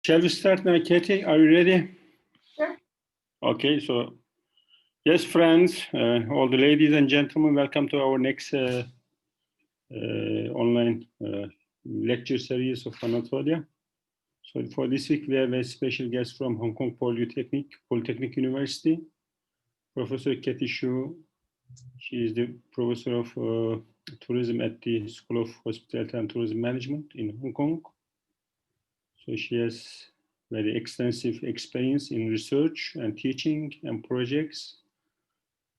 Shall we start now, Cathy? Are you ready? Sure. Okay, so yes, friends, all the ladies and gentlemen, welcome to our next online lecture series of Anatolia. So for this week, we have a special guest from Hong Kong Polytechnic University, Professor Cathy Hsu'nun. She is the professor of tourism at the School of Hospitality and Tourism Management in Hong Kong. So she has very extensive experience in research and teaching and projects.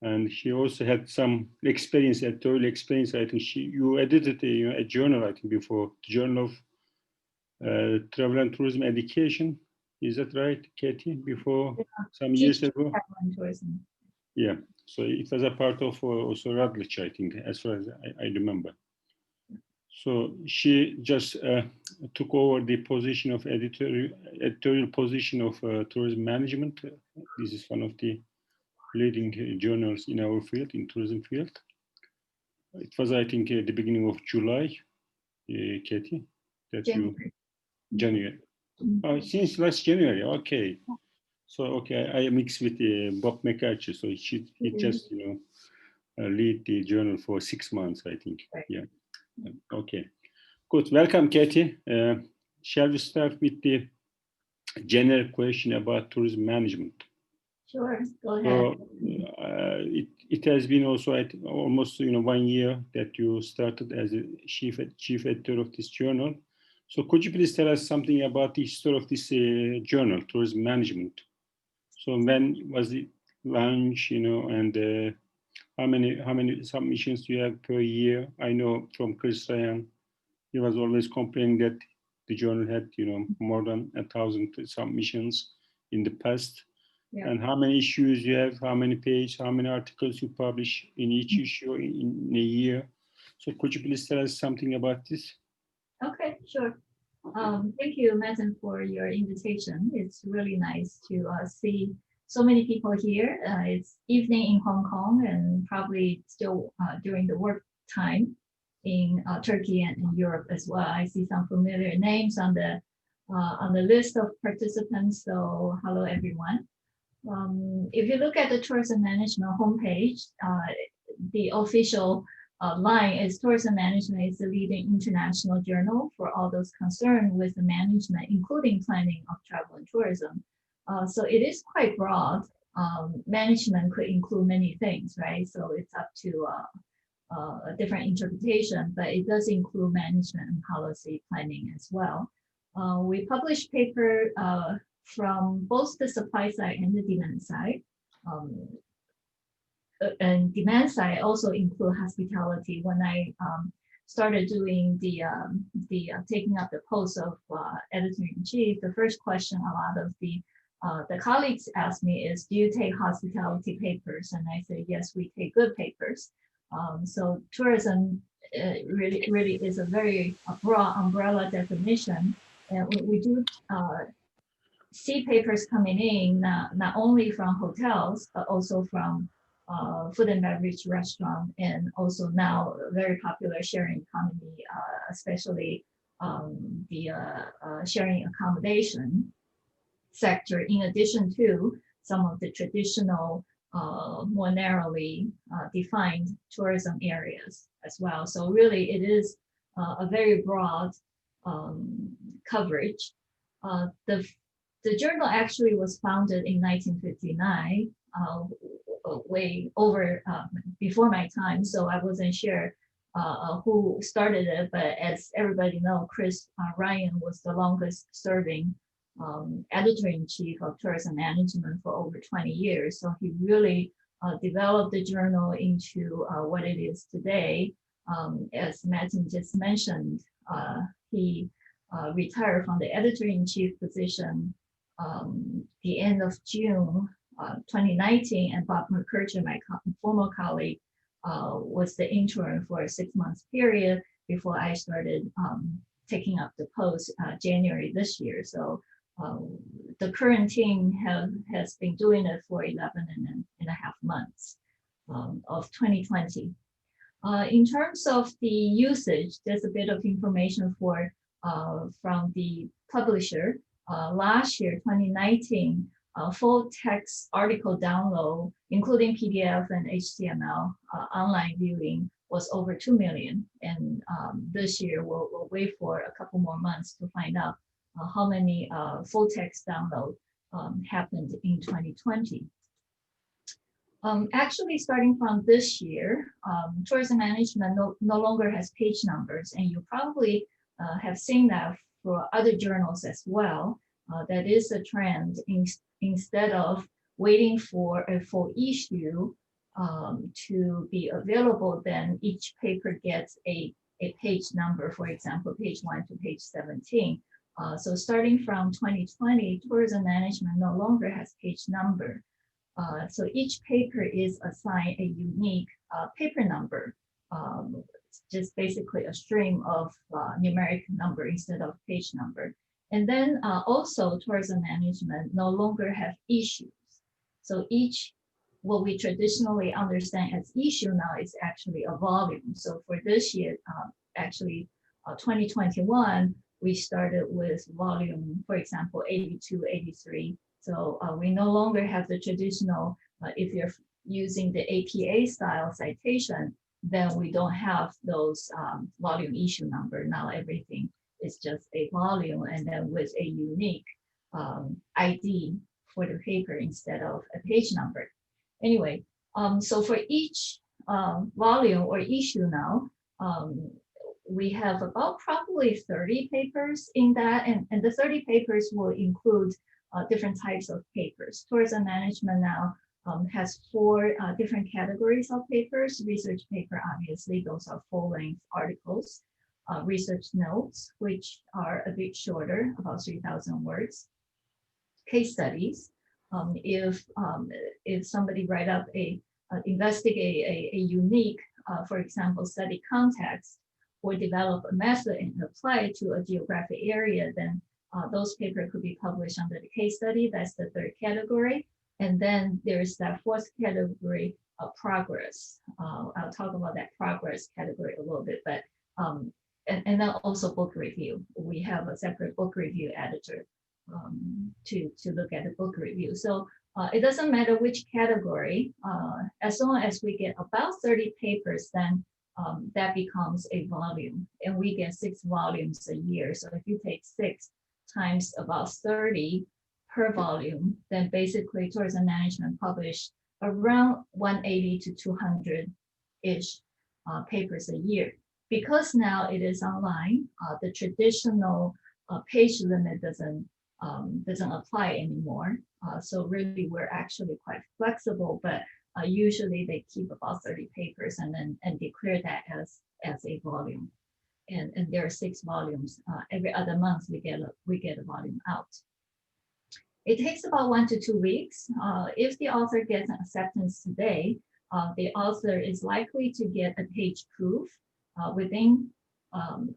And she also had some experience, editorial experience. I think you edited a journal, I think, before, the Journal of Travel and Tourism Education. Is that right, Cathy? Before some years ago? Travel and tourism. Yeah, so it was a part of also Radlich, I think, as far as I remember. So she just took over the position of editorial position of tourism management. This is one of the leading journals in our field, in tourism field. It was, I think, the beginning of July, Cathy, that January. Oh, since last January, okay. So, okay, I mixed with Bob McArcher, so he just, lead the journal for 6 months, I think. Right. Yeah. Okay. Good. Welcome, Cathy. Shall we start with the general question about tourism management? Sure, go ahead. So it has been also almost 1 year that you started as a chief editor of this journal. So could you please tell us something about the history of this journal, tourism management? So when was it launched, and how many submissions do you have per year? I know from Chris Ryan, he was always complaining that the journal had, more than 1,000 submissions in the past. Yeah. And how many issues you have, how many pages, how many articles you publish in each issue in a year. So could you please tell us something about this? Okay, sure. Thank you, Mazen, for your invitation. It's really nice to see so many people here. It's evening in Hong Kong and probably still during the work time in Turkey and in Europe as well. I see some familiar names on the list of participants. So hello, everyone. If you look at the tourism management homepage, the official line is tourism management is the leading international journal for all those concerned with the management, including planning of travel and tourism. So it is quite broad. Management could include many things, right? So it's up to a different interpretation, but it does include management and policy planning as well. We publish paper from both the supply side and the demand side. And demand side also include hospitality. When I started doing the taking up the post of editor-in-chief, the first question a lot of the colleagues asked me is, do you take hospitality papers? And I say, yes, we take good papers. So tourism really is a very broad umbrella definition. And we do see papers coming in, not only from hotels, but also from food and beverage restaurant, and also now very popular sharing economy, especially the sharing accommodation sector, in addition to some of the traditional, more narrowly defined tourism areas as well. So really it is a very broad coverage. The journal actually was founded in 1959, way over before my time, so I wasn't sure who started it, but as everybody knows, Chris Ryan was the longest serving editor-in-chief of tourism management for over 20 years. So he really developed the journal into what it is today. As Martin just mentioned, he retired from the editor-in-chief position the end of June 2019, and Bob McArcher, my former colleague, was the intern for a 6-month period before I started taking up the post January this year. So the current team has been doing it for 11 and a half months of 2020. In terms of the usage, there's a bit of information from the publisher. last year, 2019, full text article download, including PDF and HTML, online viewing was over 2 million. And this year, we'll wait for a couple more months to find out how many full text download happened in 2020. Actually, starting from this year, tourism management no longer has page numbers, and you probably have seen that for other journals as well. That is a trend. Instead of waiting for a full issue to be available, then each paper gets a page number, for example, page 1 to page 17. So starting from 2020, tourism management no longer has page number. So each paper is assigned a unique paper number, just basically a stream of numeric number instead of page number. And then also tourism management no longer have issues. So each, what we traditionally understand as issue now is actually a volume. So for this year, actually 2021, we started with volume, for example, 82, 83. So we no longer have the traditional, if you're using the APA style citation, then we don't have those volume issue number. Now everything is just a volume and then with a unique ID for the paper instead of a page number. Anyway, so for each volume or issue now, we have about probably 30 papers in that, and the 30 papers will include different types of papers. Tourism management now has 4 different categories of papers. Research paper, obviously, those are full-length articles. Research notes, which are a bit shorter, about 3,000 words. Case studies, if somebody write up investigate a unique, for example, study context, or develop a method and apply it to a geographic area, then those papers could be published under the case study. That's the 3rd category. And then there's that 4th category of progress. I'll talk about that progress category a little bit, but and then also book review. We have a separate book review editor to look at the book review. So it doesn't matter which category, as long as we get about 30 papers, then that becomes a volume, and we get 6 volumes a year. So if you take 6 times about 30 per volume, then basically tourism management published around 180 to 200-ish papers a year. Because now it is online, the traditional page limit doesn't apply anymore. So really, we're actually quite flexible, but usually they keep about 30 papers and declare that as a volume. And there are 6 volumes. Every other month we get a volume out. It takes about 1 to 2 weeks. If the author gets an acceptance today, the author is likely to get a page proof within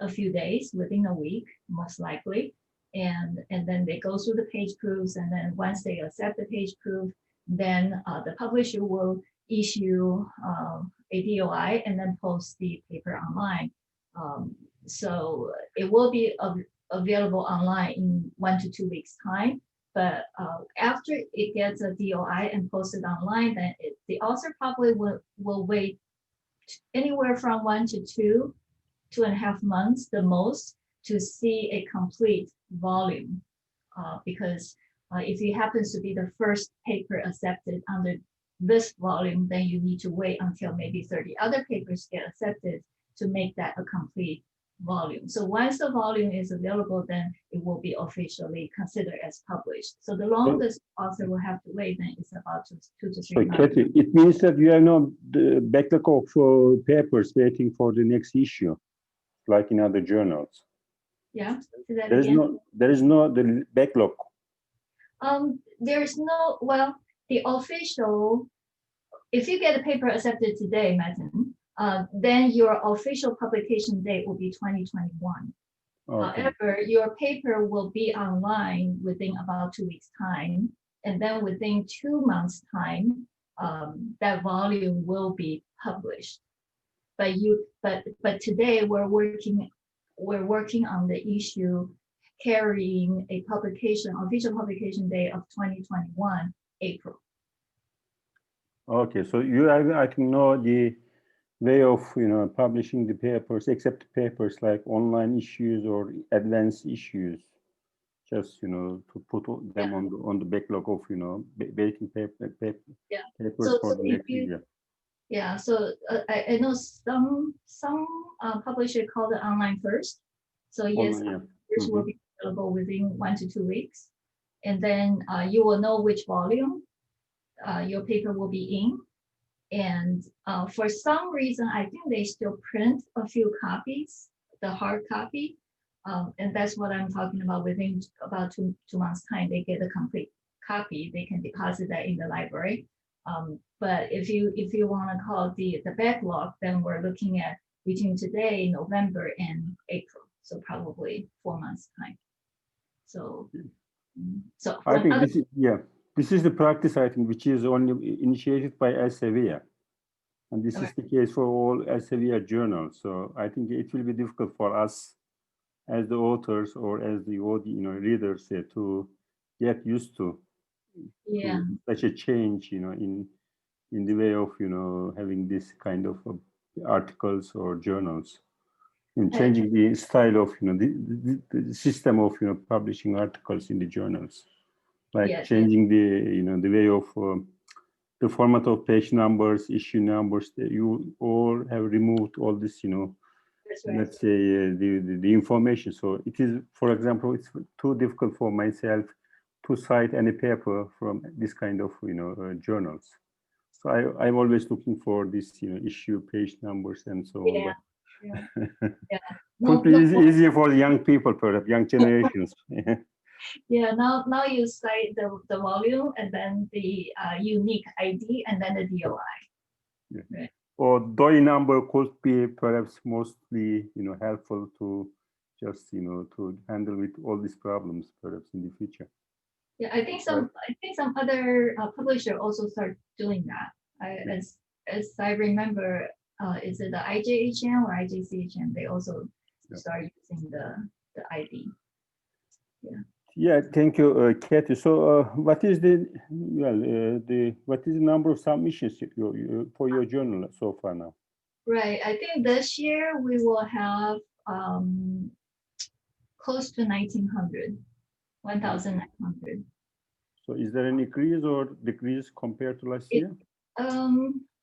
a few days, within a week, most likely. And then they go through the page proofs, and then once they accept the page proof, then the publisher will issue a DOI and then post the paper online. So it will be available online in 1 to 2 weeks time. But after it gets a DOI and posted online, then the author probably will wait anywhere from 1 to 2.5 months, the most, to see a complete volume. Because if it happens to be the first paper accepted under this volume, then you need to wait until maybe 30 other papers get accepted to make that a complete volume. So once the volume is available, then it will be officially considered as published. So the longest author will have to wait then is about 2 to 3 months. Cathy, it means that you have no backlog of papers waiting for the next issue, like in other journals. Yeah. There is no the backlog. There's no, well, the official, if you get a paper accepted today, Metin, then your official publication date will be 2021. Okay. However, your paper will be online within about 2 weeks' time, and then within 2 months' time, that volume will be published. But today we're working on the issue. carrying a publication, official publication date of 2021, April. Okay, so you I think know the way of publishing the papers, except papers like online issues or advanced issues, just to put them on the backlog of waiting papers So for the next year. Yeah, so I know some publisher call it online first. So yes, first will be available within 1 to 2 weeks, and then you will know which volume your paper will be in. And for some reason, I think they still print a few copies, the hard copy, and that's what I'm talking about. Within about two months' time, they get a complete copy. They can deposit that in the library. But if you want to call the backlog, then we're looking at between today, November, and April, so probably 4 months' time. So I think this is the practice, I think, which is only initiated by Elsevier. And this is the case for all Elsevier journals. So I think it will be difficult for us as the authors or as the readers to get used to such a change, in the way of having this kind of articles or journals, and changing the style of the system of publishing articles in the journals, like changing the way of the format of page numbers, issue numbers. You all have removed all this, let's say the information. So it is, for example, it's too difficult for myself to cite any paper from this kind of journals. So I'm always looking for this issue, page numbers, and so on. Could be easier for the young people, perhaps young generations. Now you cite the volume and then the unique ID and then the DOI. Right. Or DOI number could be perhaps mostly helpful to just to handle with all these problems perhaps in the future. Yeah, I think some other publisher also start doing that. As I remember, is it the IJHM or IJCHM? They also start using the ID. Yeah, thank you, Cathy. So, what is the number of submissions for your journal so far now? Right, I think this year we will have close to 1,900. So, is there an increase or decrease compared to last year?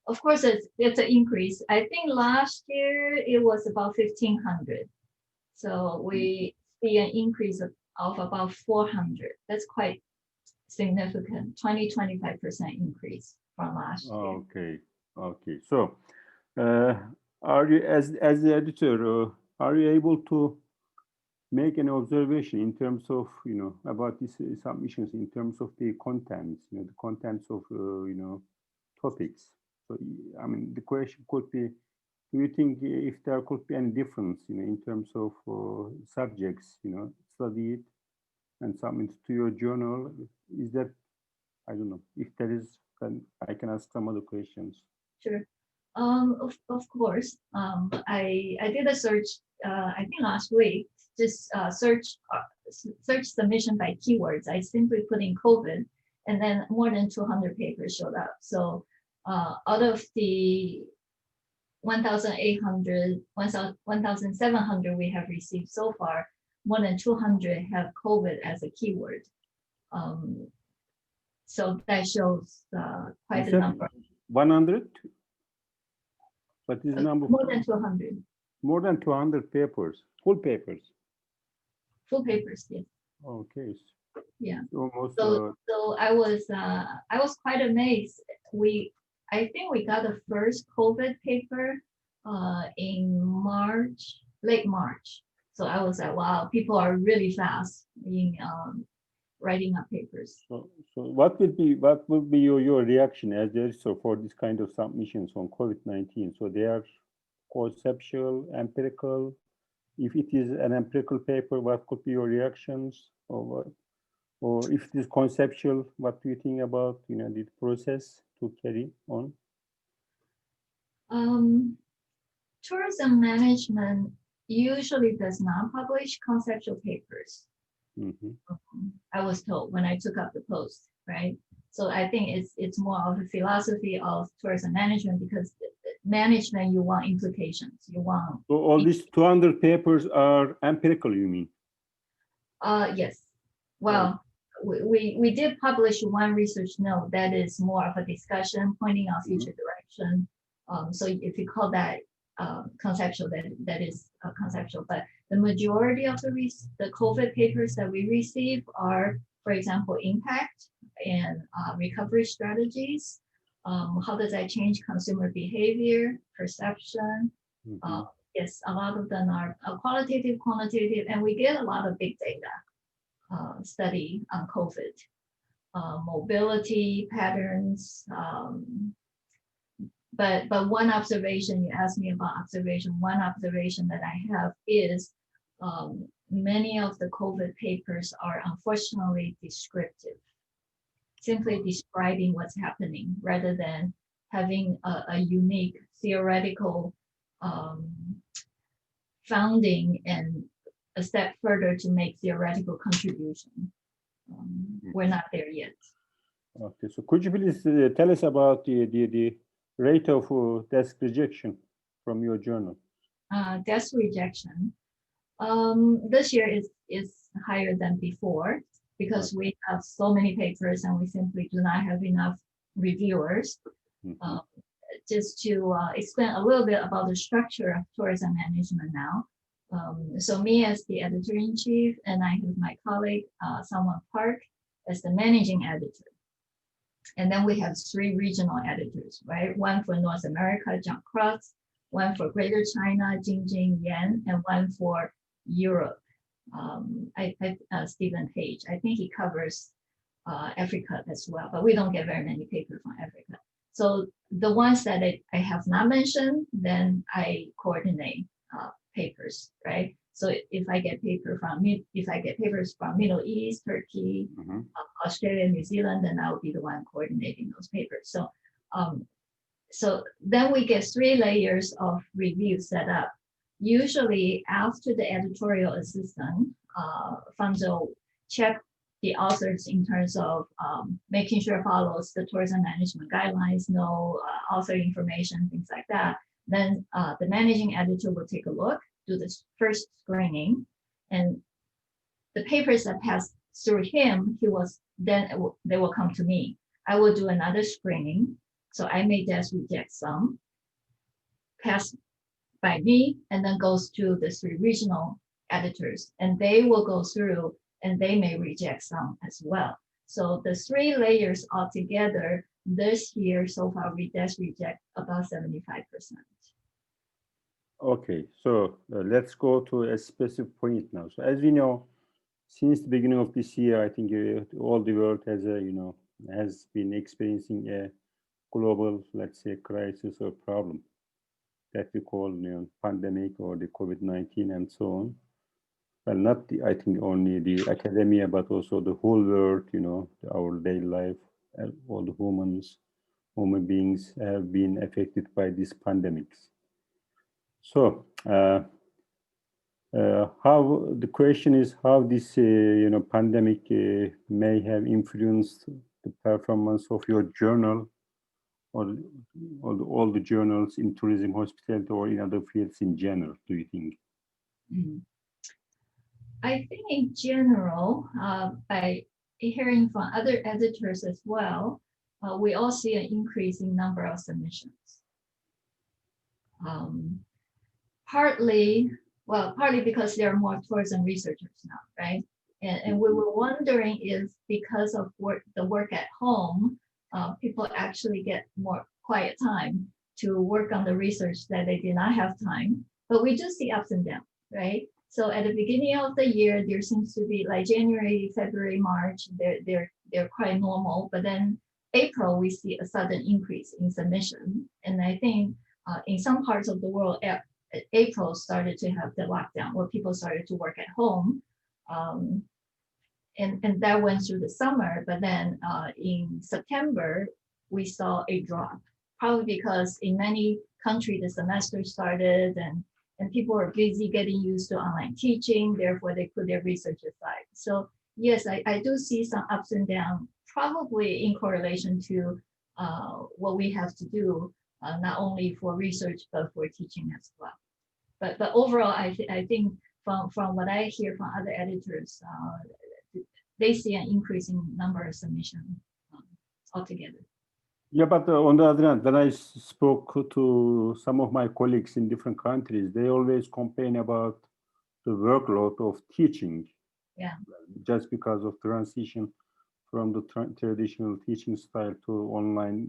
Of course, it's an increase. I think last year it was about 1,500. So we see an increase of about 400. That's quite significant, 20-25% increase from last year. Okay. So, are you, as the editor, are you able to make an observation in terms of about these submissions in terms of the contents, the contents of topics? So, I mean, the question could be: do you think if there could be any difference, in terms of subjects, studied and submitted to your journal? Is that, I don't know, if there is, then I can ask some other questions. Sure. Of course. I did a search. I think last week. Just search submission by keywords. I simply put in COVID, and then more than 200 papers showed up. So out of the 1,800, 1,700 we have received so far, more than 200 have COVID as a keyword. So that shows quite a number. 100? What is the number? More than 200. More than 200 papers, full papers. Full papers, yes. Okay. Yeah. Almost. So I was quite amazed. I think we got the first COVID paper in late March. So I was like, wow, people are really fast in writing up papers. So what would be your reaction as there is for this kind of submissions on COVID-19? So they are conceptual, empirical. If it is an empirical paper, what could be your reactions, or if it is conceptual, what do you think about the process to carry on? Tourism management usually does not publish conceptual papers. Mhm. I was told when I took up the post, right? So I think it's more of a philosophy of tourism management, because management, you want implications, you want. So all these 200 papers are empirical, you mean? Yes. Well, we did publish one research note that is more of a discussion pointing out future direction. So if you call that conceptual, that is conceptual. But the majority of the COVID papers that we receive are, for example, impact and recovery strategies. How does that change consumer behavior, perception? Yes, a lot of them are qualitative, quantitative, and we get a lot of big data study on COVID, mobility patterns. But one observation, you asked me about observation, one observation that I have is many of the COVID papers are unfortunately descriptive, simply describing what's happening rather than having a unique theoretical founding and a step further to make theoretical contribution. We're not there yet. Okay, so could you please tell us about the rate of desk rejection from your journal? Desk rejection. This year is higher than before because we have so many papers and we simply do not have enough reviewers. Just to explain a little bit about the structure of tourism management now. So me as the editor-in-chief, and I have my colleague, Salman Park, as the managing editor. And then we have 3 regional editors, right? One for North America, John Krotz, one for Greater China, Jingjing Yan, and one for Europe, Stephen Page. I think he covers Africa as well, but we don't get very many papers from Africa. So the ones that I have not mentioned, then I coordinate papers, right? So if I get papers from Middle East, Turkey, Australia, New Zealand, then I will be the one coordinating those papers. So then we get 3 layers of review set up. Usually after the editorial assistant, Fanzo check the authors in terms of making sure it follows the tourism management guidelines, no author information, things like that. Then the managing editor will take a look, do this first screening, and the papers that pass through him, they will come to me. I will do another screening. So I may just reject some, pass by me, and then goes to the 3 regional editors, and they will go through and they may reject some as well. So the 3 layers altogether this year so far we just reject about 75%. Okay, so let's go to a specific point now. So as we know, since the beginning of this year, I think all the world has been experiencing a global, let's say, crisis or problem that we call pandemic or the COVID-19 and so on. Well, not I think only the academia, but also the whole world, our daily life, all the human beings have been affected by these pandemics. So how the question is how this pandemic may have influenced the performance of your journal or all the journals in tourism, hospitality, or in other fields in general, do you think? I think in general, by hearing from other editors as well, we all see an increase in number of submissions. Partly because there are more tourism researchers now, right? And we were wondering if because of the work at home, people actually get more quiet time to work on the research that they did not have time. But we do see ups and downs, right? So at the beginning of the year, there seems to be like January, February, March, they're quite normal. But then April, we see a sudden increase in submission. And I think in some parts of the world, April started to have the lockdown where people started to work at home. And that went through the summer. But then in September, we saw a drop, probably because in many countries, the semester started and people are busy getting used to online teaching, therefore they put their research aside. So yes, I do see some ups and downs, probably in correlation to what we have to do, not only for research, but for teaching as well. But overall, I think from what I hear from other editors, they see an increasing number of submissions altogether. Yeah, but on the other hand, when I spoke to some of my colleagues in different countries, they always complain about the workload of teaching. Yeah. Just because of transition from the traditional teaching style to online,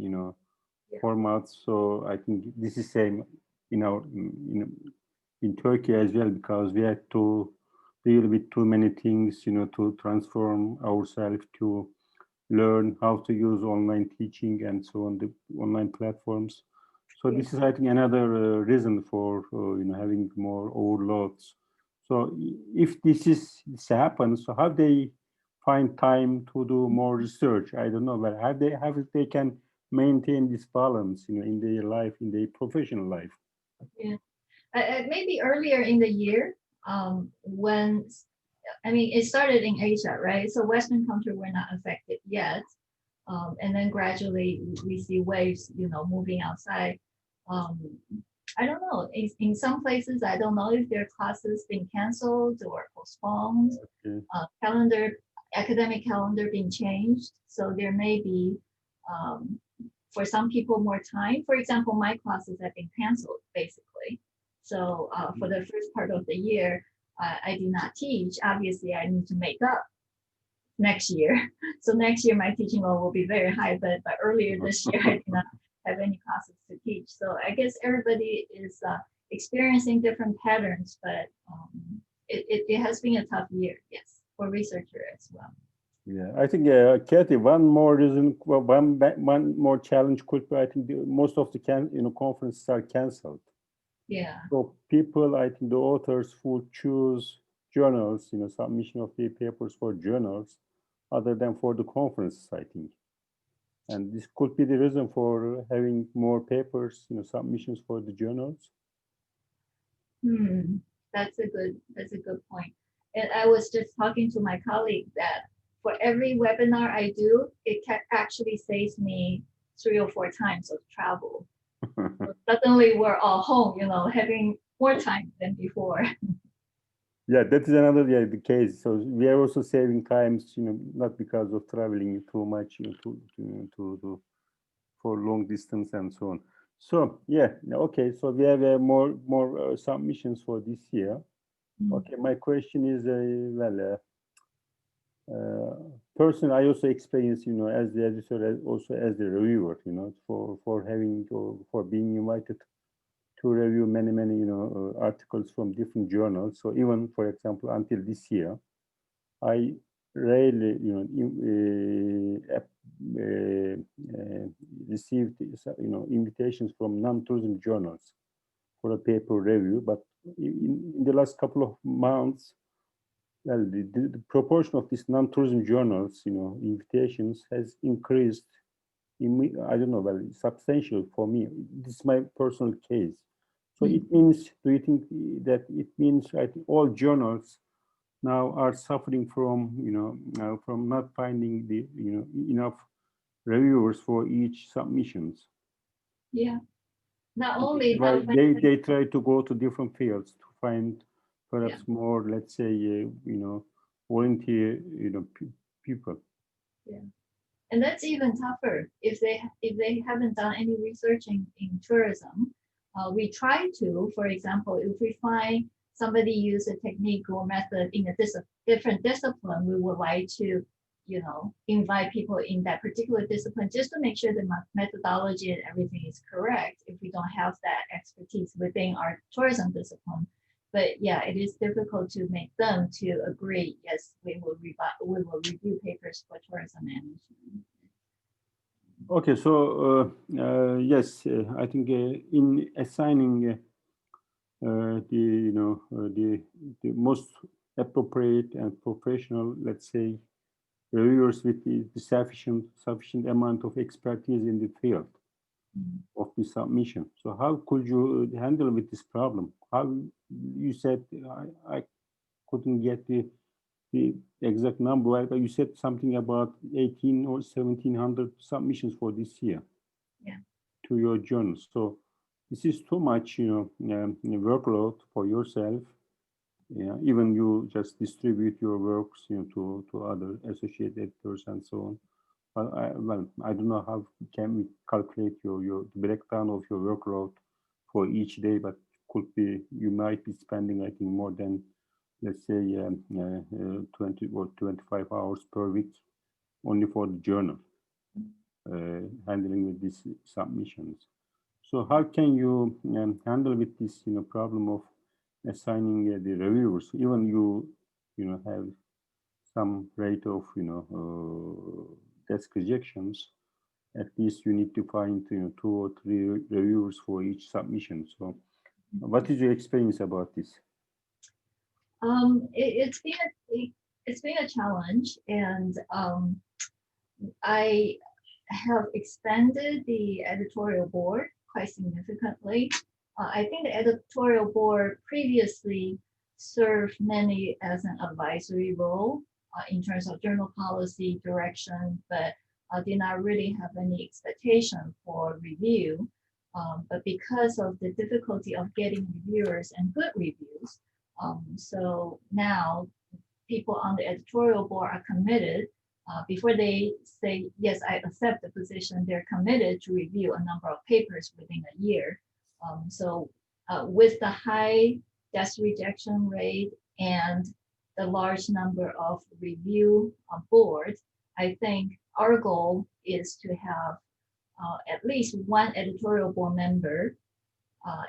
formats. So I think this is same in Turkey as well, because we had to deal with too many things, to transform ourselves, to learn how to use online teaching and so on, the online platforms. So this is, I think, another reason for having more overloads. So if this happens, so how they find time to do more research? I don't know, but how they can maintain this balance, in their life, in their professional life? Yeah, maybe earlier in the year, when it started in Asia, right? So Western countries were not affected yet, and then gradually we see waves, moving outside. I don't know. In some places, I don't know if their classes being canceled or postponed. Okay. Academic calendar being changed, so there may be, for some people, more time. For example, my classes have been canceled basically. So for the first part of the year, I did not teach. Obviously, I need to make up next year. So next year, my teaching load will be very high. But earlier this year, I did not have any classes to teach. So I guess everybody is experiencing different patterns, but it has been a tough year, yes, for researchers as well. Yeah, I think, Cathy, one more reason, one more challenge could be, I think, most of the conferences are canceled. Yeah. So people, I think, the authors who choose journals, submission of their papers for journals, other than for the conferences, I think. And this could be the reason for having more papers, submissions for the journals. That's a good point. And I was just talking to my colleague that for every webinar I do, it actually saves me 3 or 4 times of travel. So suddenly we're all home, having more time than before. Yeah, that is another the case. So we are also saving times, not because of traveling too much, for long distance and so on. So yeah, okay. So we have more submissions for this year. Okay, my question is, personally, I also experience, as the editor, also as the reviewer, for being invited to review many articles from different journals. So even, for example, until this year, I rarely received invitations from non-tourism journals for a paper review. But in the last couple of months, well, the proportion of these non-tourism journals, invitations has increased. I don't know, well, substantial for me. This is my personal case. So it means, do you think that it means, I think, all journals now are suffering from, from not finding the, enough reviewers for each submissions? Yeah. Not only they try to go to different fields to find perhaps more, let's say, volunteer, people. Yeah. And that's even tougher if they haven't done any research in tourism. We try to, for example, if we find somebody use a technique or method in a different discipline, we would like to, invite people in that particular discipline just to make sure the methodology and everything is correct if we don't have that expertise within our tourism discipline. But yeah, it is difficult to make them to agree, yes, we will review papers for tourism management. Okay, so yes, I think in assigning the most appropriate and professional, let's say, reviewers with the sufficient amount of expertise in the field. of the submission. So how could you handle with this problem? How you said I couldn't get the exact number, but you said something about 18 or 1700 submissions for this year. Yeah. To your journal. So this is too much, workload for yourself. Yeah, even you just distribute your works, to other associate editors and so on. But I don't know how can we calculate your breakdown of your workload for each day, but could be you might be spending, I think, more than, let's say, 20 or 25 hours per week only for the journal, handling with these submissions. So how can you handle with this, problem of assigning the reviewers? Even you have some rate of, desk rejections. At least you need to find 2 or 3 reviewers for each submission. So, what is your experience about this? It's been a challenge, and I have expanded the editorial board quite significantly. I think the editorial board previously served mainly as an advisory role in terms of journal policy direction, but did not really have any expectation for review. But because of the difficulty of getting reviewers and good reviews, so now people on the editorial board are committed. Before they say, yes, I accept the position, they're committed to review a number of papers within a year. So with the high desk rejection rate and the large number of review boards, I think our goal is to have at least one editorial board member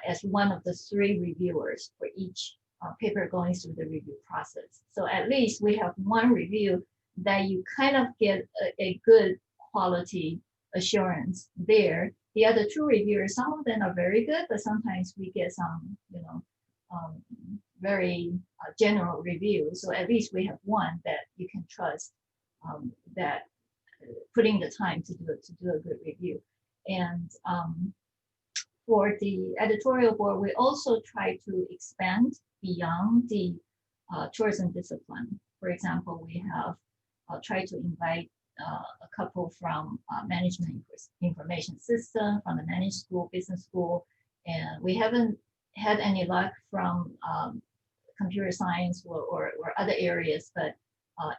as one of the 3 reviewers for each paper going through the review process. So at least we have one review that you kind of get a good quality assurance there. The other 2 reviewers, some of them are very good, but sometimes we get some, very general reviews. So at least we have one that you can trust, that putting the time to do a good review. And for the editorial board, we also try to expand beyond the tourism discipline. For example, we have tried to invite a couple from management information system, from the managed school, business school, and we haven't had any luck from computer science or other areas. But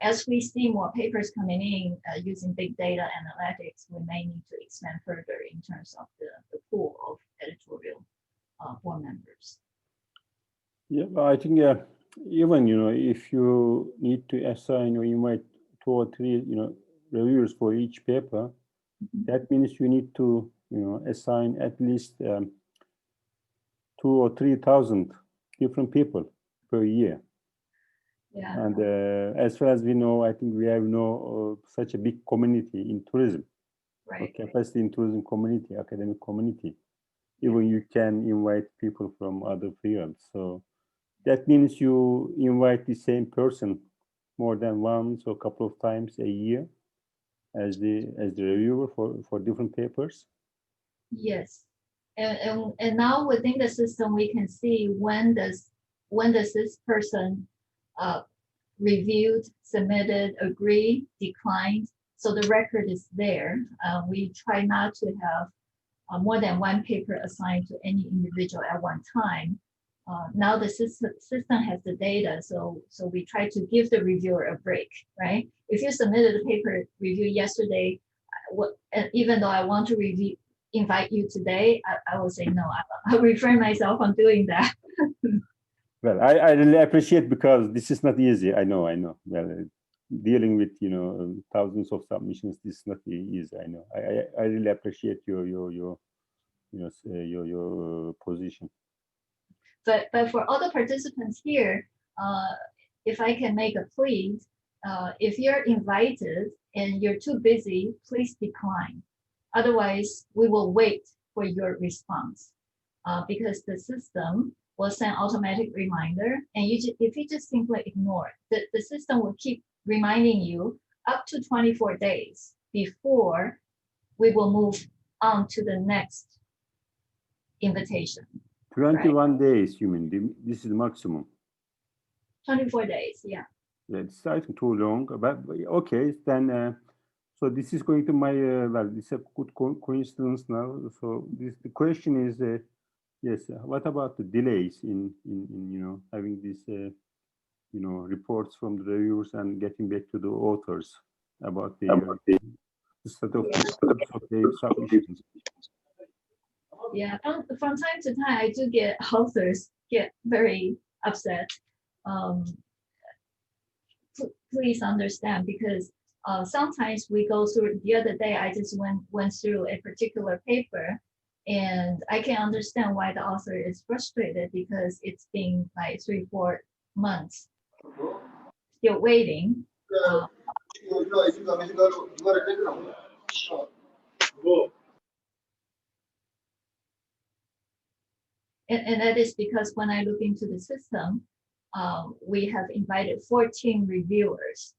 as we see more papers coming in using big data analytics, we may need to expand further in terms of the pool of editorial board members. Yeah, I think even if you need to assign or invite 2 or 3 reviewers for each paper, that means you need to assign at least 2 or 3,000 different people per year. Yeah. And as far as we know, I think we have such a big community in tourism, Right. capacity in tourism community, academic community. Even you can invite people from other fields. So that means you invite the same person more than once or a couple of times a year as the reviewer for different papers. Yes, and now within the system we can see when does this person reviewed, submitted, agreed, declined. So the record is there. We try not to have more than one paper assigned to any individual at one time. Now the system has the data, so we try to give the reviewer a break, right? If you submitted a paper review yesterday, even though I want to invite you today, I will say no. I'll refrain myself from doing that. Well, I really appreciate, because this is not easy. I know. Well, dealing with thousands of submissions, this is not easy. I know. I really appreciate your position. But for all the participants here, if I can make a plea, if you're invited and you're too busy, please decline. Otherwise, we will wait for your response because the system will send automatic reminder, and if you just simply ignore it, the system will keep reminding you up to 24 days before we will move on to the next invitation. 21 days, you mean? This is the maximum. 24 days, yeah. Yeah, it's I think too long, but okay, then. So this is going to my well. It's a good coincidence now. So the question is, yes. What about the delays in having these reports from the reviewers and getting back to the authors about the state of their submissions? Yeah, from time to time, I do get authors get very upset. Please understand, because sometimes we go through. The other day, I just went through a particular paper, and I can understand why the author is frustrated, because it's been like 3-4 months still waiting. And that is because when I look into the system, we have invited 14 reviewers,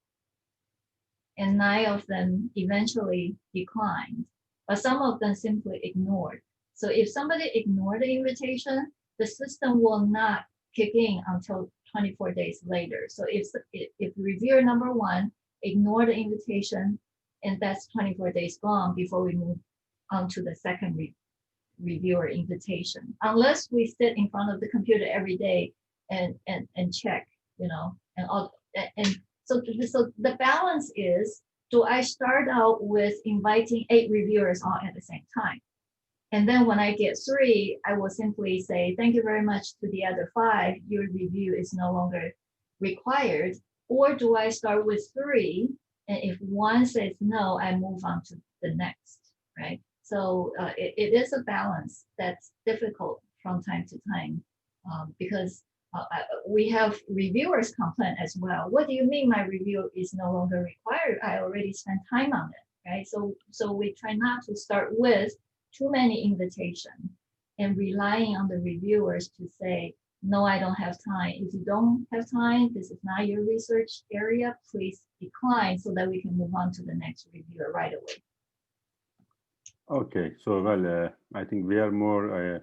and 9 of them eventually declined, but some of them simply ignored. So if somebody ignored the invitation, the system will not kick in until 24 days later. So if reviewer number 1 ignored the invitation, and that's 24 days gone before we move on to the second reviewer invitation, unless we sit in front of the computer every day and check, and so the balance is, do I start out with inviting 8 reviewers all at the same time? And then when I get 3, I will simply say, thank you very much to the other 5, your review is no longer required. Or do I start with 3, and if 1 says no, I move on to the next, right? So it is a balance that's difficult from time to time, because we have reviewers complain as well. What do you mean my review is no longer required? I already spent time on it, right? So we try not to start with too many invitations and relying on the reviewers to say, no, I don't have time. If you don't have time, this is not your research area, please decline, so that we can move on to the next reviewer right away. Okay, so well, I think we are more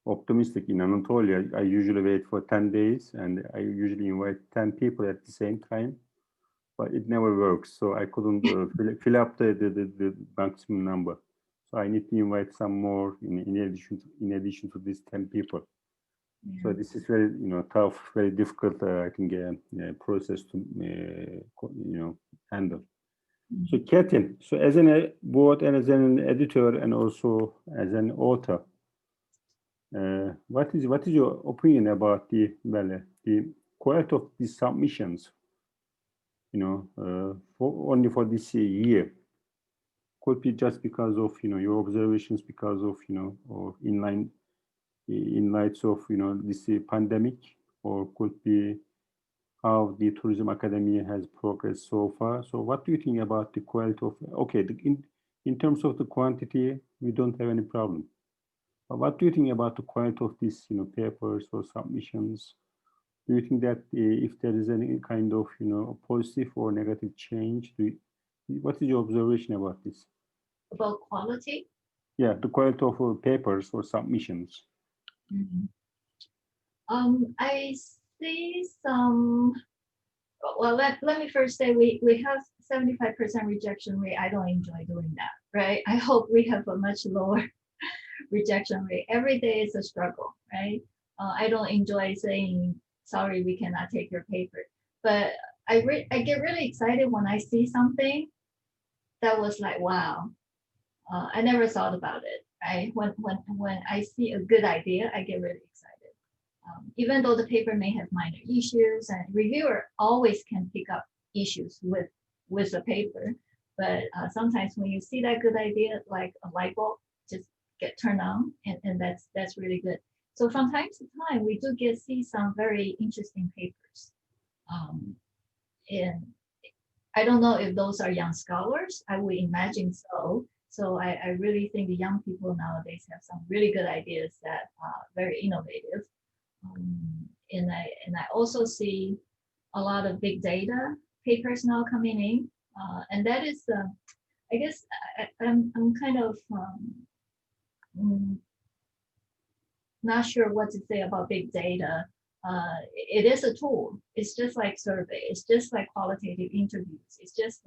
optimistic in Anatolia. I usually wait for 10 days, and I usually invite 10 people at the same time, but it never works. So I couldn't fill up the maximum number. So I need to invite some more in addition to these 10 people. Yeah. So this is very tough, very difficult. I think process to handle. So Cathy, so as both as an editor and also as an author, what is your opinion about the quality of these submissions? Only for this year, could be just because of your observations, because of or in lights of this pandemic, or could be how the tourism academy has progressed so far. So what do you think about the quality of, okay, in terms of the quantity, we don't have any problem. But what do you think about the quality of these papers or submissions? Do you think that if there is any kind of positive or negative change, what is your observation about this? About quality? Yeah, the quality of papers or submissions. Mm-hmm. I see some. Well, let me first say we have 75% rejection rate. I don't enjoy doing that, right? I hope we have a much lower rejection rate. Every day is a struggle, right? I don't enjoy saying, sorry, we cannot take your paper. But I get really excited when I see something that was like, wow, I never thought about it, right? When I see a good idea, I get really excited. Even though the paper may have minor issues, and reviewer always can pick up issues with the paper, but sometimes when you see that good idea, like a light bulb just get turned on, and that's really good. So from time to time, we do see some very interesting papers, and I don't know if those are young scholars. I would imagine so. So I really think the young people nowadays have some really good ideas that are very innovative. And I also see a lot of big data papers now coming in, and that is I guess I'm kind of not sure what to say about big data. It is a tool. It's just like survey. It's just like qualitative interviews. It's just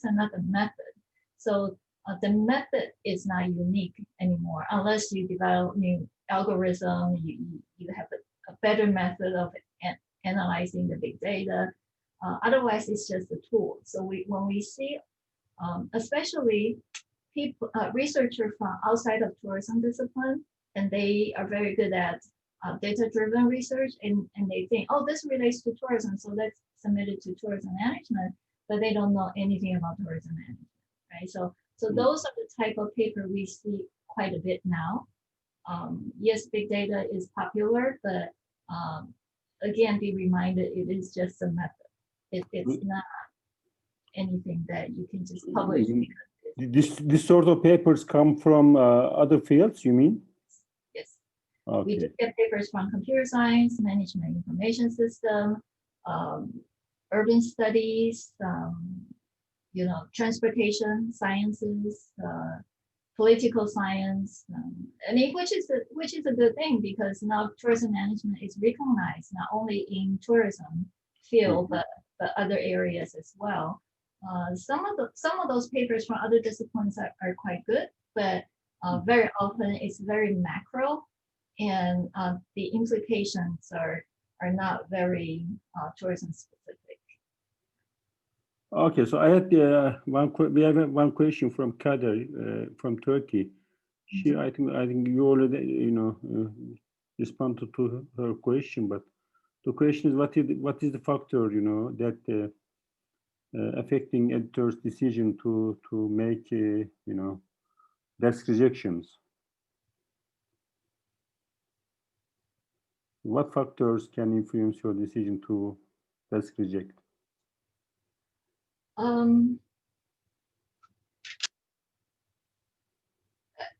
another method. So the method is not unique anymore unless you develop new algorithm. You have a better method of analyzing the big data. Otherwise, it's just a tool. So when we see, especially people, researchers from outside of tourism discipline, and they are very good at data-driven research, and they think, oh, this relates to tourism, so let's submit it to tourism management, but they don't know anything about tourism management, right? So those are the type of paper we see quite a bit now. Yes, big data is popular, but again, be reminded, it is just a method. It's not anything that you can just publish. This sort of papers come from other fields, you mean? Yes. Okay. We just get papers from computer science, management information system, urban studies, transportation sciences, political science. I mean, which is a good thing, because now tourism management is recognized not only in tourism field, but other areas as well. Some of those papers from other disciplines are quite good, but very often it's very macro, and the implications are not very tourism specific. Okay, so I had we have one question from Kader from Turkey. She, I think you already responded to her question, but the question is, what is the factor that affecting editors' decision to make desk rejections? What factors can influence your decision to desk reject?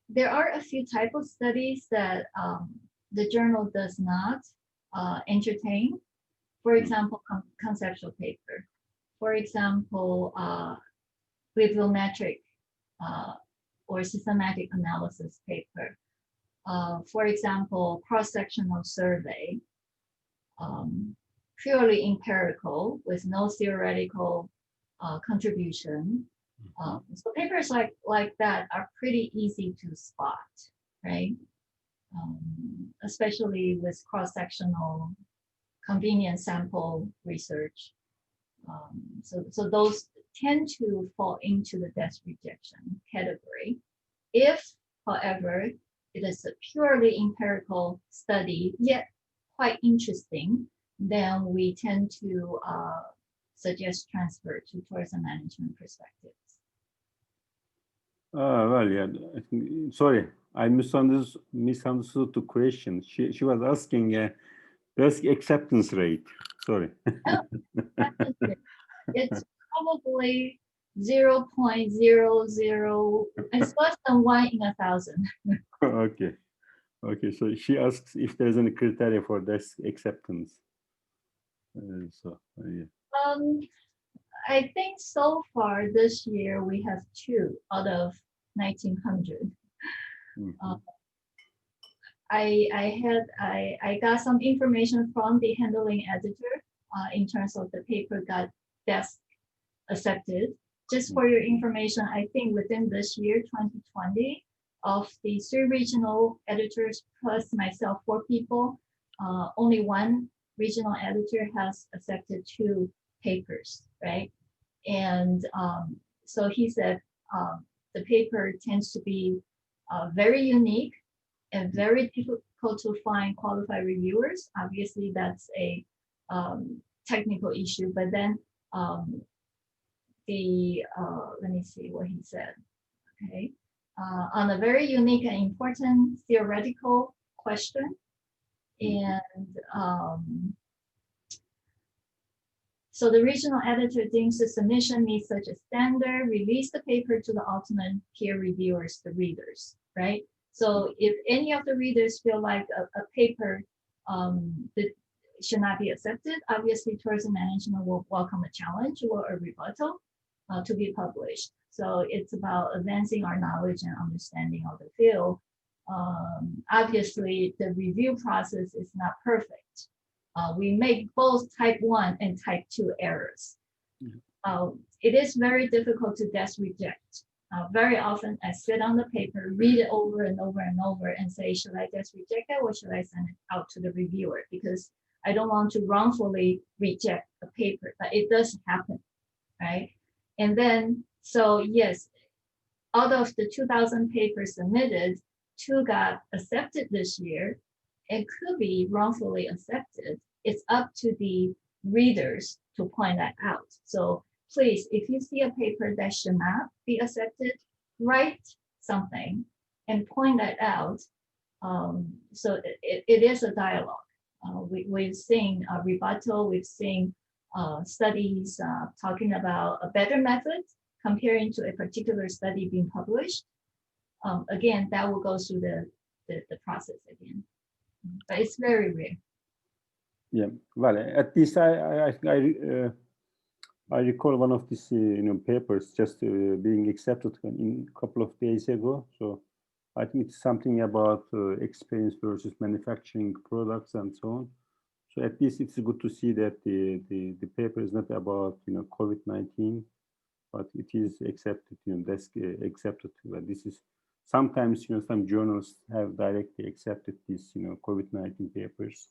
There are a few types of studies that the journal does not entertain. For example, conceptual paper. For example, bibliometric or systematic analysis paper. For example, cross-sectional survey, purely empirical with no theoretical contribution. So papers like that are pretty easy to spot, right? Especially with cross-sectional convenient sample research. So those tend to fall into the desk rejection category. If, however, it is a purely empirical study, yet quite interesting, then we tend to suggest transfer to tourism management perspectives. Well, yeah. Sorry, I misunderstood the question. She was asking desk acceptance rate. Sorry. It's probably 0.00. It's less than 1 in 1,000. Okay. So she asks if there's any criteria for desk acceptance. Yeah. I think so far this year we have 2 out of 1,900. I got some information from the handling editor in terms of the paper got desk accepted. Just for your information, I think within this year, 2020, of the 3 regional editors plus myself, 4 people, only 1 regional editor has accepted 2 papers, right? And so he said the paper tends to be very unique and very difficult to find qualified reviewers. Obviously, that's a technical issue, but then let me see what he said. Okay, on a very unique and important theoretical question, and so the regional editor deems the submission meets such a standard, release the paper to the ultimate peer reviewers, the readers, right? So if any of the readers feel like a paper that should not be accepted, obviously tourism management will welcome a challenge or a rebuttal to be published. So it's about advancing our knowledge and understanding of the field. Obviously, the review process is not perfect. We make both type 1 and type 2 errors. It is very difficult to desk reject. Very often I sit on the paper, read it over and over and over and say, should I desk reject it or should I send it out to the reviewer? Because I don't want to wrongfully reject a paper, but it does happen, right? And then, so yes, out of the 2,000 papers submitted, 2 got accepted this year. It could be wrongfully accepted. It's up to the readers to point that out. So please, if you see a paper that should not be accepted, write something and point that out. So it is a dialogue. We've seen a rebuttal, we've seen studies talking about a better method comparing to a particular study being published. Again, that will go through the process again. But it's very rare. Yeah, well, at least I recall one of these papers just being accepted in a couple of days ago. So I think it's something about experience versus manufacturing products and so on. So at least it's good to see that the paper is not about COVID-19, but it is accepted, that's accepted. But this is sometimes some journals have directly accepted these COVID-19 papers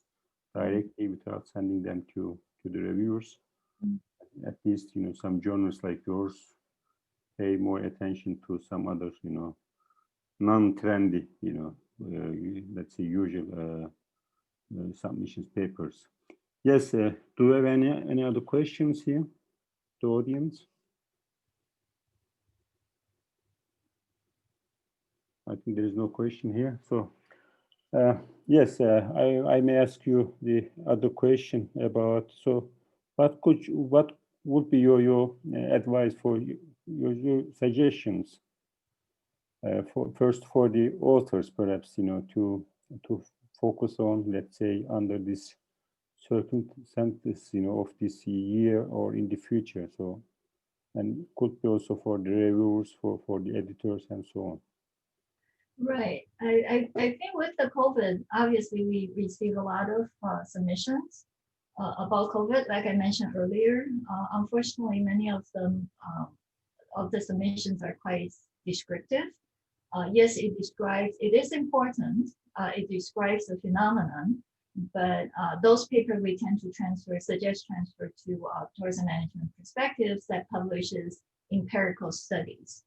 directly without sending them to the reviewers. At least some journals like yours pay more attention to some other non-trendy let's say usual submissions papers. Yes, do you have any other questions here, the audience? I think there is no question here. So yes, I may ask you the other question about, so what would be your advice for your suggestions first for the authors, perhaps to focus on, let's say, under this circumstances of this year or in the future. So, and could be also for the reviewers, for the editors and so on. Right. I think with the COVID, obviously we received a lot of submissions about COVID, like I mentioned earlier. Unfortunately, many of them of the submissions are quite descriptive. Yes, it is important. It describes the phenomenon, but those papers we tend to suggest transfer to tourism management perspectives that publishes empirical studies.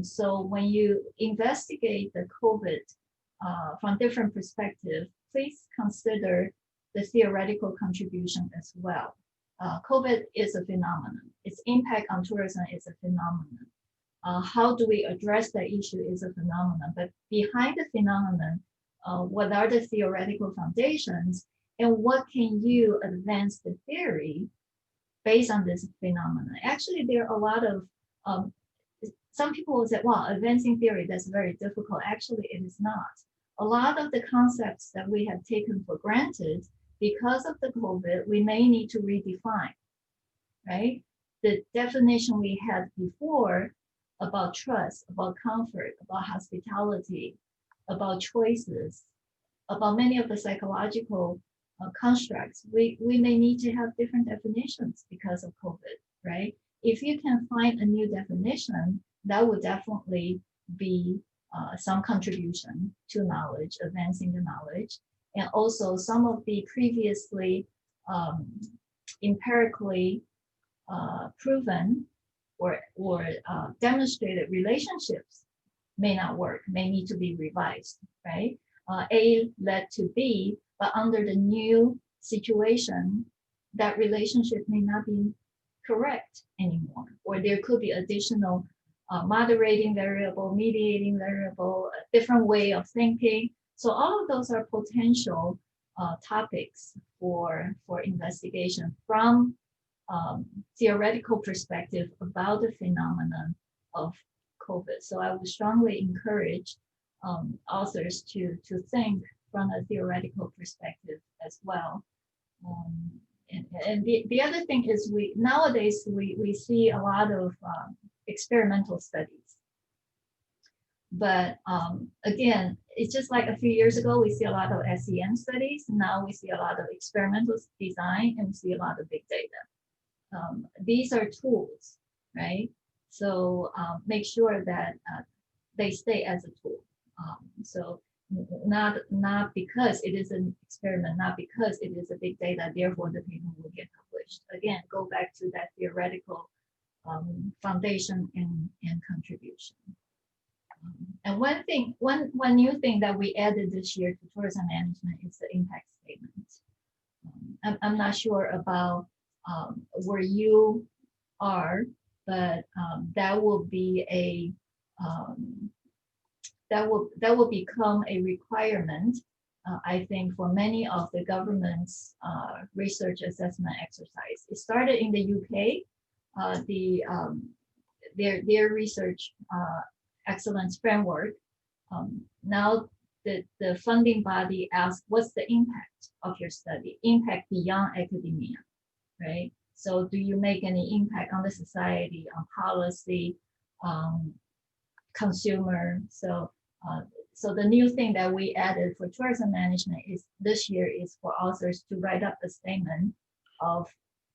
So when you investigate the COVID from different perspectives, please consider the theoretical contribution as well. COVID is a phenomenon. Its impact on tourism is a phenomenon. How do we address that issue is a phenomenon, but behind the phenomenon, what are the theoretical foundations and what can you advance the theory based on this phenomenon? Actually, there are a lot of, some people will say, well, advancing theory, that's very difficult. Actually, it is not. A lot of the concepts that we have taken for granted because of the COVID, we may need to redefine, right? The definition we had before about trust, about comfort, about hospitality, about choices, about many of the psychological constructs, we may need to have different definitions because of COVID, right? If you can find a new definition, that would definitely be some contribution to knowledge, advancing the knowledge. And also some of the previously empirically proven or demonstrated relationships may not work, may need to be revised, right? A led to B, but under the new situation, that relationship may not be correct anymore, or there could be additional moderating variable, mediating variable, a different way of thinking. So all of those are potential topics for investigation from theoretical perspective about the phenomenon of COVID. So I would strongly encourage authors to think from a theoretical perspective as well. And the other thing is nowadays we see a lot of experimental studies. But again, it's just like a few years ago, we see a lot of SEM studies. Now we see a lot of experimental design, and we see a lot of big data. These are tools, right? So make sure that they stay as a tool. So not because it is an experiment, not because it is a big data, therefore the paper will get published. Again, go back to that theoretical foundation and contribution. And one new thing that we added this year to tourism management is the impact statement. I'm not sure about where you are, but that will be a that will become a requirement, I think, for many of the government's research assessment exercise. It started in the UK. Their research excellence framework. Now the funding body asks, what's the impact of your study? Impact beyond academia, right? So do you make any impact on the society, on policy, consumer? So the new thing that we added for tourism management is this year is for authors to write up a statement of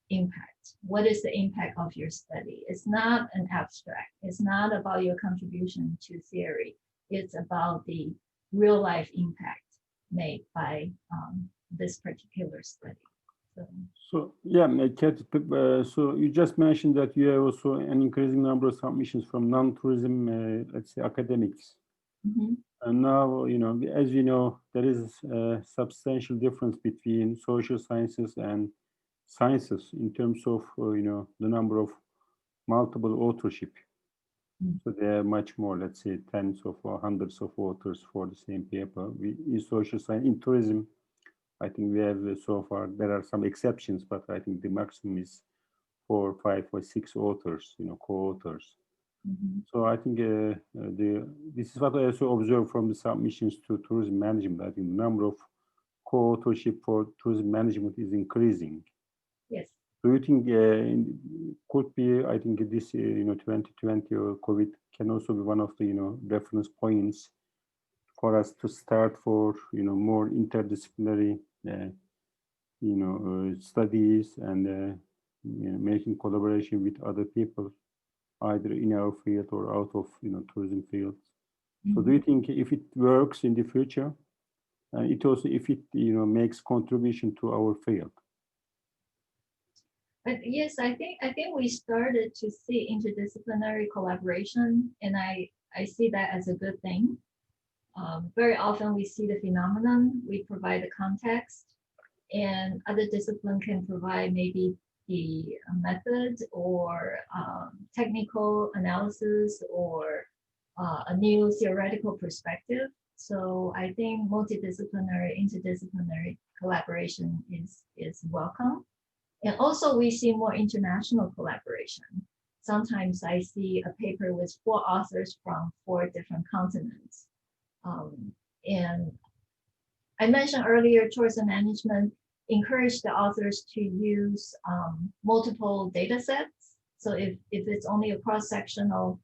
impact. What is the impact of your study? It's not an abstract. It's not about your contribution to theory. It's about the real life impact made by this particular study. So yeah, Cathy, so you just mentioned that you have also an increasing number of submissions from non-tourism, let's say, academics. Mm-hmm. And now, as you know, there is a substantial difference between social sciences and sciences in terms of, the number of multiple authorship. Mm-hmm. So there are much more, let's say, tens of or hundreds of authors for the same paper. In social science, in tourism, I think we have so far, there are some exceptions, but I think the maximum is 4, 5, or 6 authors, co-authors. Mm-hmm. So I think this is what I also observed from the submissions to tourism management. I think the number of co-authorship for tourism management is increasing. Yes. Do you think could be, I think this, 2020 or COVID can also be one of the, reference points for us to start for, more interdisciplinary, studies and making collaboration with other people, either in our field or out of, tourism fields. Mm-hmm. So do you think if it works in the future, it also, if it, makes contribution to our field? But yes, I think we started to see interdisciplinary collaboration, and I see that as a good thing. Very often we see the phenomenon, we provide the context, and other discipline can provide maybe the method or technical analysis or a new theoretical perspective. So I think multidisciplinary, interdisciplinary collaboration is welcome. And also we see more international collaboration. Sometimes I see a paper with 4 authors from 4 different continents. And I mentioned earlier, tourism management encourage the authors to use multiple data sets. So if it's only a cross-sectional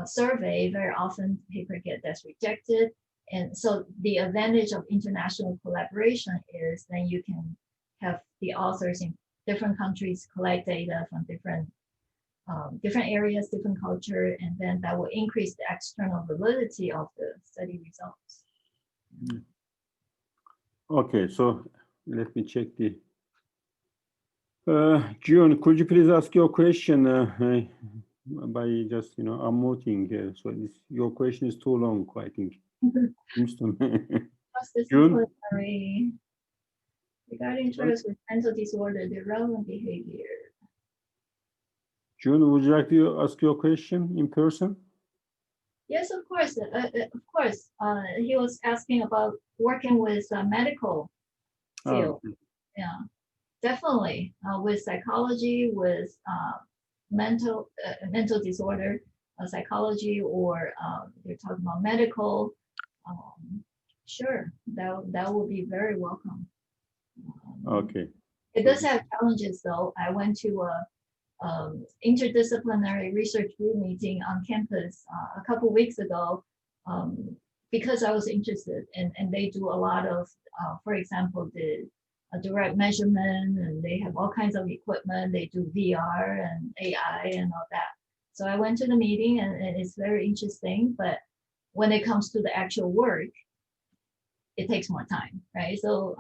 survey, very often paper gets rejected. And so the advantage of international collaboration is then you can have the authors in different countries collect data from different areas, different culture, and then that will increase the external validity of the study results. Okay, so let me check the. June, could you please ask your question by just unmuting? So your question is too long, I think. Seems to me. June? Regarding tourists with mental disorder, their relevant behavior. June, would you like to ask your question in person? Yes, of course. He was asking about working with medical field. Oh. Yeah, definitely. With psychology, with mental disorder, psychology, or they're talking about medical. Sure, that will be very welcome. Okay. It does have challenges, though. I went to interdisciplinary research group meeting on campus a couple weeks ago, because I was interested, and they do a lot of, for example, the direct measurement, and they have all kinds of equipment. They do VR and AI and all that. So I went to the meeting, and it's very interesting, but when it comes to the actual work, it takes more time, right? So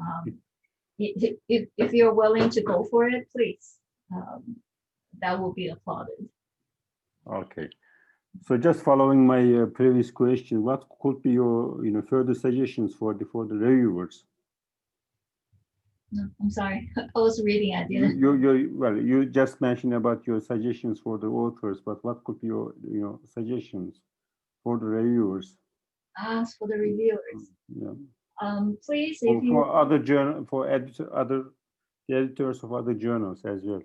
if you're willing to go for it, please, that will be applauded. Okay. So just following my previous question, what could be your further suggestions for the reviewers? No, I'm sorry, I was reading. I didn't. You just mentioned about your suggestions for the authors, but what could be your suggestions for the reviewers? For the reviewers. Yeah. Please, if you for other the editors of other journals as well.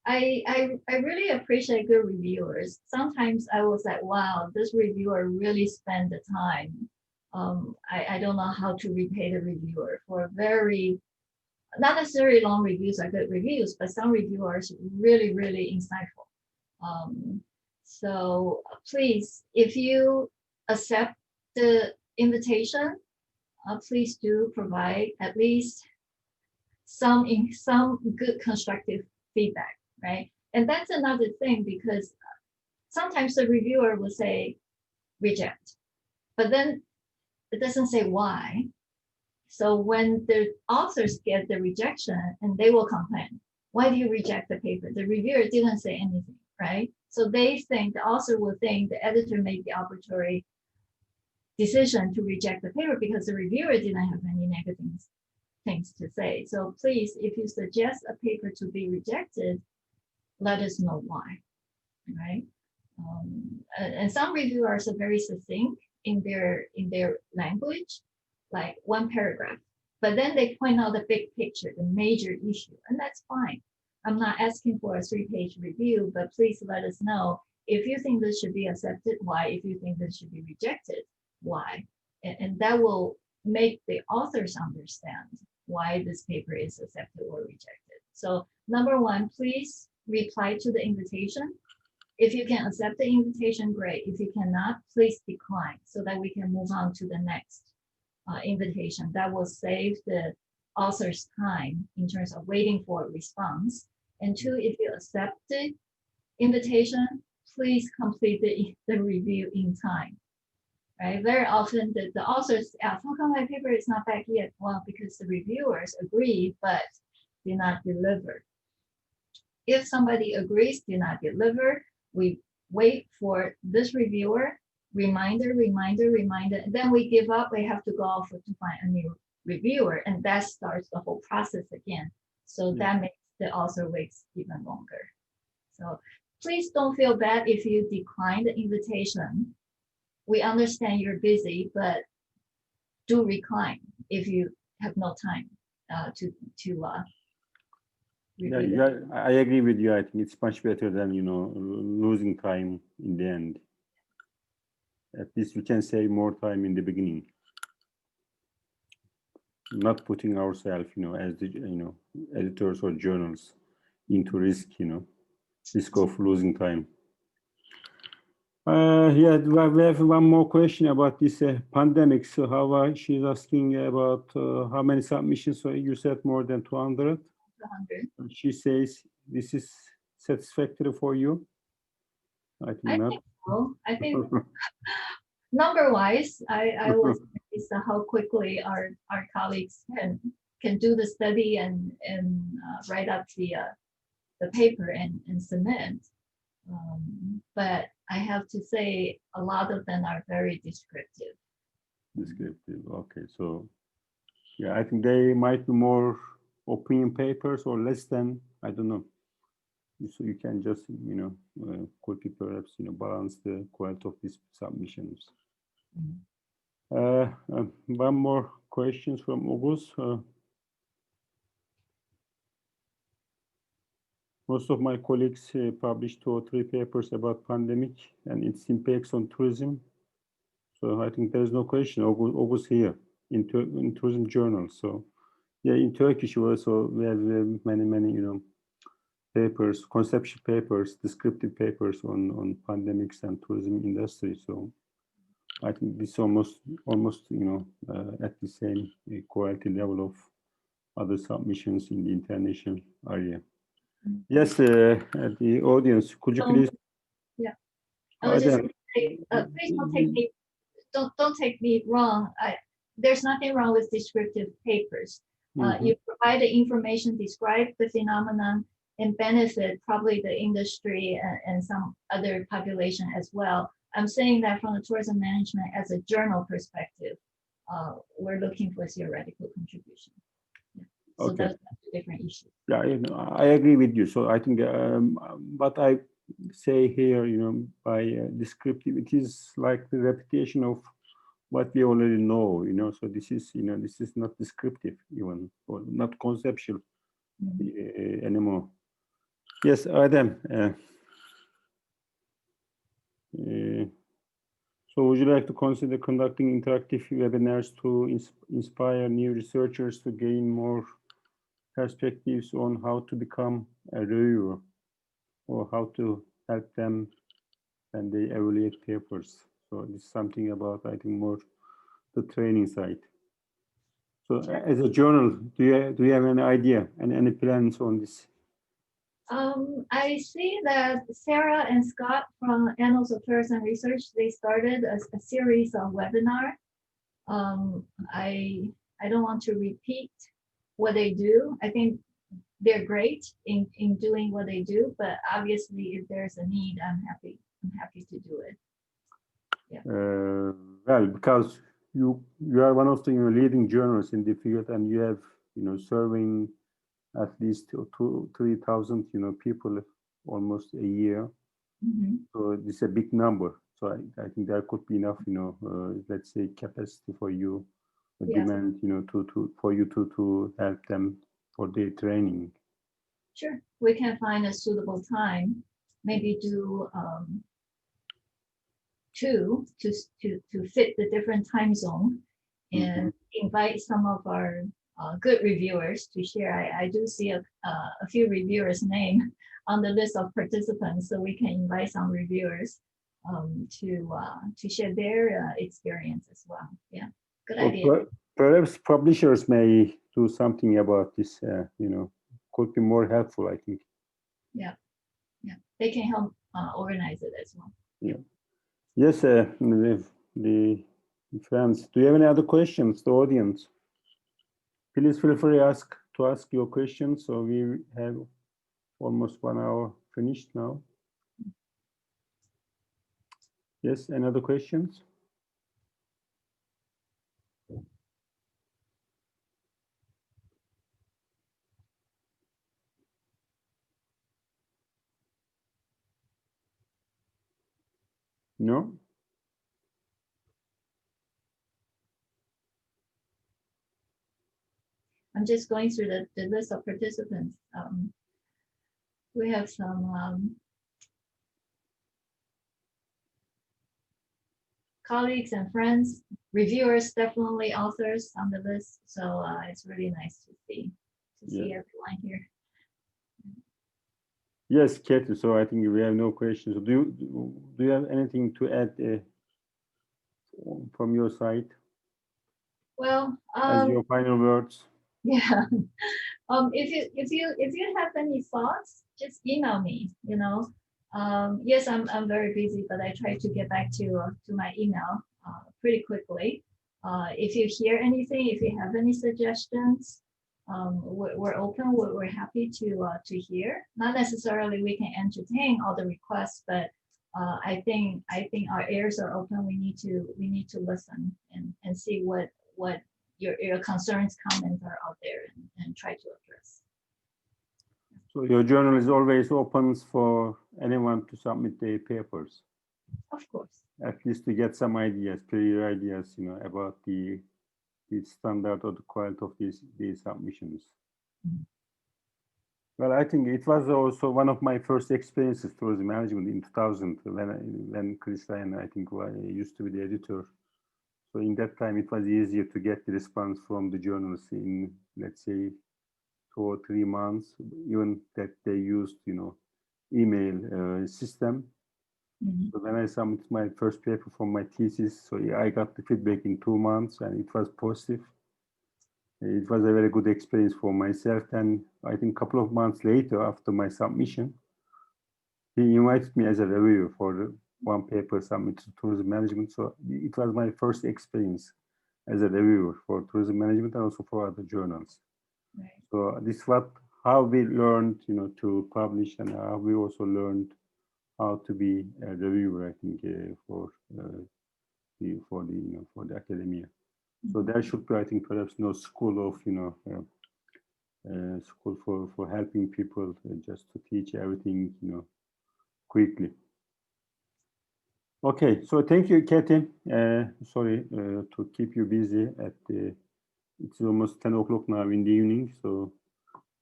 I really appreciate good reviewers. Sometimes I was like, wow, this reviewer really spent the time. I don't know how to repay the reviewer for very, not necessarily long reviews are good reviews, but some reviewers really, really insightful. So please, if you accept the invitation, please do provide at least some good constructive feedback, right? And that's another thing, because sometimes the reviewer will say reject, but then it doesn't say why. So when the authors get the rejection, and they will complain, why do you reject the paper? The reviewer didn't say anything, right? So they think, the author will think the editor made the arbitrary decision to reject the paper because the reviewer didn't have any negative things to say. So please, if you suggest a paper to be rejected, let us know why, right? And some reviewers are very succinct in their language, like one paragraph, but then they point out the big picture, the major issue, and that's fine. I'm not asking for a 3-page review, but please let us know if you think this should be accepted, why, if you think this should be rejected, why, and that will make the authors understand why this paper is accepted or rejected. So number one, please reply to the invitation. If you can accept the invitation, great. If you cannot, please decline so that we can move on to the next invitation. That will save the author's time in terms of waiting for a response. And two, if you accept the invitation, please complete the review in time. Right? Very often the authors ask, how come my paper is not back yet? Well, because the reviewers agreed but did not deliver. If somebody agrees, did not deliver, we wait for this reviewer, reminder, and then we give up. We have to go off to find a new reviewer, and that starts the whole process again. So that makes the author waits even longer. So please don't feel bad if you decline the invitation. We understand you're busy, but do recline if you have no time to yeah, I agree with you. I think it's much better than losing time in the end. At least we can save more time in the beginning, not putting ourselves, as the editors or journals into risk, risk of losing time. Yeah, we have one more question about this pandemic. So how she's asking about how many submissions. So you said more than 200. 200. She says this is satisfactory for you. I think not. Think so. I think number-wise, I was amazed at how quickly our colleagues can do the study and write up the paper and submit. But I have to say, a lot of them are very descriptive. Descriptive. Okay, so yeah, I think they might be more opinion papers or less than, I don't know. So you can just quickly perhaps balance the quality of these submissions. One more question from August. Most of my colleagues published 2 or 3 papers about pandemic and its impacts on tourism. So I think there is no question. August here in tourism journals. So yeah, in Turkish also we have many papers, conceptual papers, descriptive papers on pandemics and tourism industry. So I think this almost at the same quality level of other submissions in the international area. Yes, the audience, could you please? Yeah, I was just say, please don't take me wrong. There's nothing wrong with descriptive papers. You provide the information, describe the phenomenon, and benefit probably the industry and some other population as well. I'm saying that from the tourism management as a journal perspective, we're looking for theoretical contribution. Yeah. So Okay. that's different issues. Yeah, I agree with you. So I think what I say here, by descriptive, it is like the repetition of what we already know, so this is not descriptive even, or not conceptual anymore. Yes, Adem. So would you like to consider conducting interactive webinars to inspire new researchers to gain more perspectives on how to become a reviewer, or how to help them when they evaluate papers? So this is something about, I think, more the training side. So as a journal, do you have any idea and any plans on this? I see that Sarah and Scott from Annals of Tourism Research, they started a series of webinar. I don't want to repeat what they do. I think they're great in doing what they do, but obviously if there's a need, I'm happy to do it. Yeah. Well, because you are one of the leading journals in the field, and you have serving at least 3,000 people almost a year. So this is a big number. So I think there could be enough let's say capacity for you, demand for you to help them for their training. Sure, we can find a suitable time. Maybe do two to fit the different time zone, and invite some of our good reviewers to share. I do see a few reviewers' name on the list of participants, so we can invite some reviewers to share their experience as well. Yeah, good idea. Perhaps publishers may do something about this. Could be more helpful, I think. Yeah, they can help organize it as well. Yeah. Yes, the friends. Do you have any other questions, the audience? Please feel free to ask your questions. So we have almost 1 hour finished now. Yes, any other questions? No? I'm just going through the list of participants. We have some colleagues and friends, reviewers, definitely authors on the list. So it's really nice to see everyone here. Yes, Cathy. So I think we have no questions. Do you have anything to add from your side? Well, as your final words. Yeah. If you have any thoughts, just email me. Yes, I'm very busy, but I try to get back to my email pretty quickly. If you hear anything, if you have any suggestions, we're open. We're happy to hear. Not necessarily we can entertain all the requests, but I think our ears are open. We need to listen and see what your concerns, comments are out there and try to address. So your journal is always open for anyone to submit their papers. Of course. At least to get some ideas, clear ideas, about the standard or the quality of these submissions. Mm-hmm. Well, I think it was also one of my first experiences towards management in 2000 when Chris and I think I used to be the editor. So in that time, it was easier to get the response from the journalists in, let's say, or 3 months, even that they used, email system. Mhm. So when I submitted my first paper for my thesis, so I got the feedback in 2 months, and it was positive. It was a very good experience for myself. And I think a couple of months later, after my submission, he invited me as a reviewer for one paper submitted to tourism management. So it was my first experience as a reviewer for tourism management and also for other journals. Right. So this is how we learned, to publish, and how we also learned how to be a reviewer, I think, for the academia. So there should be, I think, perhaps school of, school for helping people just to teach everything, quickly. Okay, so thank you, Cathy. Sorry to keep you busy it's almost 10 o'clock now in the evening, so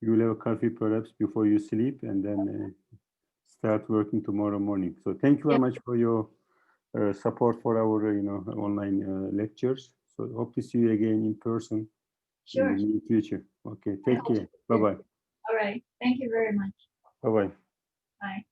you'll have a coffee perhaps before you sleep, and then start working tomorrow morning. So thank you very much for your support for our, online lectures. So hope to see you again in person Sure. in the near future. Okay, take care. Bye-bye. All right. Thank you very much. Bye-bye. Bye.